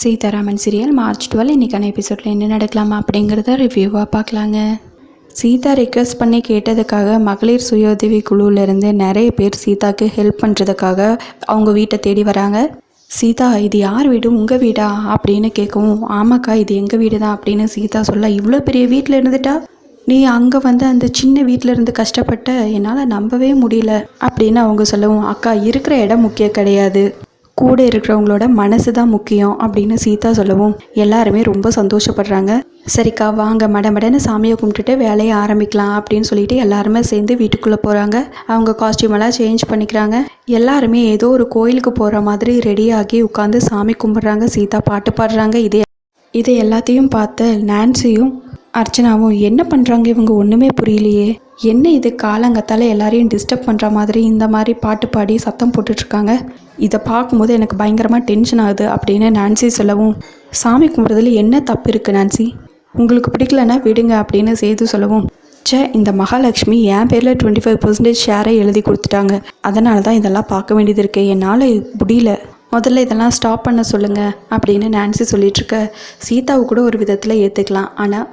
Sitharaman serial March 12 இன்றைக்கான எபிசோடில் என்ன நடக்கலாமா அப்படிங்கிறத ரிவ்யூவாக பார்க்கலாங்க. சீதா ரிக்வெஸ்ட் பண்ணி கேட்டதுக்காக மகளிர் சுய உதவி குழுவிலேருந்து நிறைய பேர் சீதாவுக்கு ஹெல்ப் பண்ணுறதுக்காக அவங்க வீட்டை தேடி வராங்க. சீதா, இது யார் வீடு, உங்கள் வீடா அப்படின்னு கேட்கவும், ஆமாக்கா இது எங்கள் வீடு தான் அப்படின்னு சீதா சொல்ல, இவ்வளோ பெரிய வீட்டில் இருந்துட்டா நீ அங்கே வந்து அந்த சின்ன வீட்டில் இருந்து கஷ்டப்பட்ட, என்னால் நம்பவே முடியல அப்படின்னு அவங்க சொல்லவும், அக்கா இருக்கிற இடம் முக்கியம் கிடையாது, கூட இருக்கிறவங்களோட மனசு தான் முக்கியம் அப்படின்னு சீதா சொல்லவும் எல்லாருமே ரொம்ப சந்தோஷப்படுறாங்க. சரிக்கா வாங்க மடமடன்னு சாமியை கும்பிட்டுட்டு வேலையை ஆரம்பிக்கலாம் அப்படின்னு சொல்லிட்டு எல்லாருமே சேர்ந்து வீட்டுக்குள்ளே போகிறாங்க. அவங்க காஸ்டியூம் எல்லாம் சேஞ்ச் பண்ணிக்கிறாங்க. எல்லாருமே ஏதோ ஒரு கோயிலுக்கு போகிற மாதிரி ரெடியாகி உட்காந்து சாமி கும்பிட்றாங்க. சீதா பாட்டு பாடுறாங்க. இது எல்லாத்தையும் பார்த்து நான்சியும் அர்ச்சனாவும், என்ன பண்ணுறாங்க இவங்க, ஒன்றுமே புரியலையே, என்ன இது காலங்கத்தால் எல்லாரையும் டிஸ்டர்ப் பண்ணுற மாதிரி இந்த மாதிரி பாட்டு பாடி சத்தம் போட்டுட்ருக்காங்க, இதை பார்க்கும்போது எனக்கு பயங்கரமாக டென்ஷன் ஆகுது அப்படின்னு நான்சி சொல்லவும், சாமி கும்பிட்றதுல என்ன தப்பு இருக்குது நான்சி, உங்களுக்கு பிடிக்கலன்னா விடுங்க அப்படின்னு சேது சொல்லவும், இந்த மகாலட்சுமி என் பேரில் 25% ஷேரை எழுதி கொடுத்துட்டாங்க, அதனால தான் இதெல்லாம் பார்க்க வேண்டியது இருக்குது, என்னால் முடியல, முதல்ல இதெல்லாம் ஸ்டாப் பண்ண சொல்லுங்கள் அப்படின்னு நான்சி சொல்லிகிட்ருக்க. சீதாவை கூட ஒரு விதத்தில் ஏற்றுக்கலாம், ஆனால்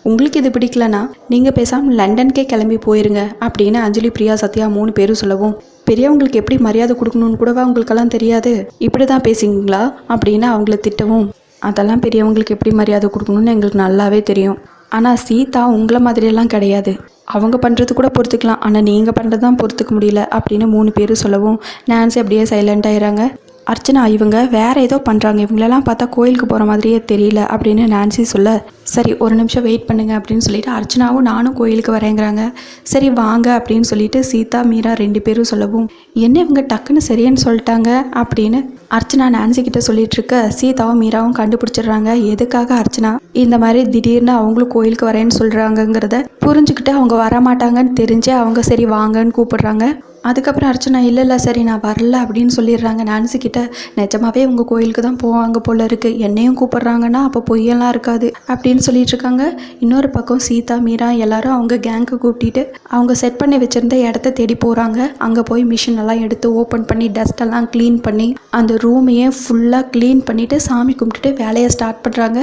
உங்களுக்கு இது பிடிக்கலனா நீங்கள் பேசாமல் லண்டனுக்கே கிளம்பி போயிருங்க அப்படின்னு அஞ்சலி, பிரியா, சத்யா 3 பேரும் சொல்லவும், பெரியவங்களுக்கு எப்படி மரியாதை கொடுக்கணும்னு கூடவா உங்களுக்கெல்லாம் தெரியாது, இப்படி தான் பேசுவீங்களா அப்படின்னு அவங்கள திட்டவும், அதெல்லாம் பெரியவங்களுக்கு எப்படி மரியாதை கொடுக்கணும்னு எங்களுக்கு நல்லாவே தெரியும், ஆனால் சீதா உங்களை மாதிரியெல்லாம் கிடையாது, அவங்க பண்ணுறது கூட பொறுத்துக்கலாம், ஆனால் நீங்கள் பண்ணுறது தான் பொறுத்துக்க முடியல அப்படின்னு 3 பேரும் சொல்லவும் நான்சி அப்படியே சைலண்ட் ஆயிடுறாங்க. அர்ச்சனா, இவங்க வேறு ஏதோ பண்ணுறாங்க, இவங்களெல்லாம் பார்த்தா கோயிலுக்கு போகிற மாதிரியே தெரியல அப்படின்னு நான்சி சொல்ல, சரி ஒரு நிமிஷம் வெயிட் பண்ணுங்க அப்படின்னு சொல்லிட்டு அர்ச்சனாவும் நானும் கோயிலுக்கு வரேங்கிறாங்க. சரி வாங்க அப்படின்னு சொல்லிட்டு சீதா, மீரா 2 பேரும் சொல்லவும், என்ன இவங்க டக்குன்னு சரின்னு சொல்லிட்டாங்க அப்படின்னு அர்ச்சனா நான்சி கிட்ட சொல்லிட்டு இருக்க. சீதாவும் மீராவும் கண்டுபிடிச்சிடுறாங்க எதுக்காக அர்ச்சனா இந்த மாதிரி திடீர்னு அவங்களும் கோயிலுக்கு வரேன்னு சொல்கிறாங்கங்கிறத புரிஞ்சுக்கிட்டு அவங்க வரமாட்டாங்கன்னு தெரிஞ்சு அவங்க சரி வாங்கன்னு கூப்பிடுறாங்க. அதுக்கப்புறம் அர்ச்சனா, இல்லை சரி நான் வரல அப்படின்னு சொல்லிடுறாங்க நான்சி கிட்ட. நிஜமாவே உங்கள் கோயிலுக்கு தான் போவாங்க போல இருக்குது, என்னையும் கூப்பிட்றாங்கன்னா அப்போ பொய்யெல்லாம் இருக்காது அப்படின்னு சொல்லிட்டு இருக்காங்க. இன்னொரு பக்கம் சீதா, மீரா எல்லாரும் அவங்க கேங்க்கு கூப்பிட்டு அவங்க செட் பண்ணி வச்சுருந்த இடத்த தேடி போகிறாங்க. அங்கே போய் மிஷின் எல்லாம் எடுத்து ஓப்பன் பண்ணி டஸ்டெல்லாம் க்ளீன் பண்ணி அந்த ரூமையே ஃபுல்லாக க்ளீன் பண்ணிவிட்டு சாமி கும்பிட்டுட்டு வேலையை ஸ்டார்ட் பண்ணுறாங்க.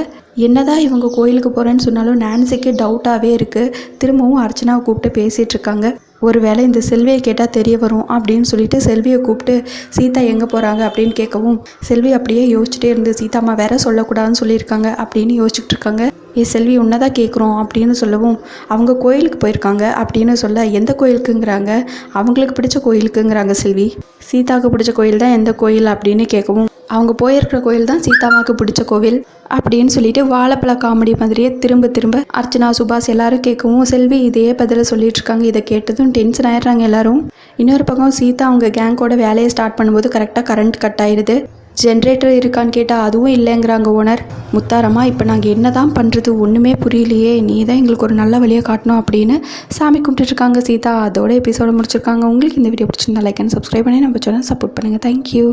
என்னதான் இவங்க கோயிலுக்கு போகிறேன்னு சொன்னாலும் நான்சிக்கு டவுட்டாகவே இருக்குது. திரும்பவும் அர்ச்சனாவை கூப்பிட்டு பேசிகிட்டு இருக்காங்க. ஒருவேளை இந்த செல்வியை கேட்டால் தெரிய வரும் அப்படின்னு சொல்லிட்டு செல்வியை கூப்பிட்டு சீதா எங்கே போகிறாங்க அப்படின்னு கேட்கவும், செல்வி அப்படியே யோசிச்சுட்டே இருந்து, சீதாம்மா வேற சொல்லக்கூடாதுன்னு சொல்லியிருக்காங்க அப்படின்னு யோசிச்சுட்டு இருக்காங்க. செல்வி உன்னதான் கேட்குறோம் அப்படின்னு சொல்லவும், அவங்க கோயிலுக்கு போயிருக்காங்க அப்படின்னு சொல்ல, எந்த கோயிலுக்குங்கிறாங்க, அவங்களுக்கு பிடிச்ச கோயிலுக்குங்கிறாங்க செல்வி. சீதாவுக்கு பிடிச்ச கோயில் தான் எந்த கோயில் அப்படின்னு கேட்கவும், அவங்க போயிருக்கிற கோயில் தான் சீதாமாவுக்கு பிடிச்ச கோவில் அப்படின்னு சொல்லிட்டு வாழைப்பழ காமெடி மாதிரியே திரும்ப திரும்ப அர்ச்சனா, சுபாஷ் எல்லாரும் கேட்கவும் செல்வி இதே பதில சொல்லிட்டு இருக்காங்க. இதை கேட்டதும் டென்ஷன் ஆயிடுறாங்க எல்லாரும். இன்னொரு பக்கம் சீதா அவங்க கேங்கோட வேலையை ஸ்டார்ட் பண்ணும்போது கரெக்டாக கரண்ட் கட் ஆயிடுது. ஜென்ரேட்டர் இருக்கான்னு கேட்டால் அதுவும் இல்லைங்கிறாங்க ஓனர். முத்தாரம்மா, இப்போ நாங்கள் என்ன தான் பண்ணுறது, ஒன்றுமே புரியலையே, நீ தான் எங்களுக்கு ஒரு நல்ல வழியாக காட்டணும் அப்படின்னு சாமி கும்பிட்டுருக்காங்க சீதா. அதோட எபிசோட முடிச்சிருக்காங்க. உங்களுக்கு இந்த வீடியோ பிடிச்சிருந்தா லைக் அண்ட் சப்ஸ்கிரைப் பண்ணி நம்ம சேனல் சப்போர்ட் பண்ணுங்கள். தேங்க்யூ.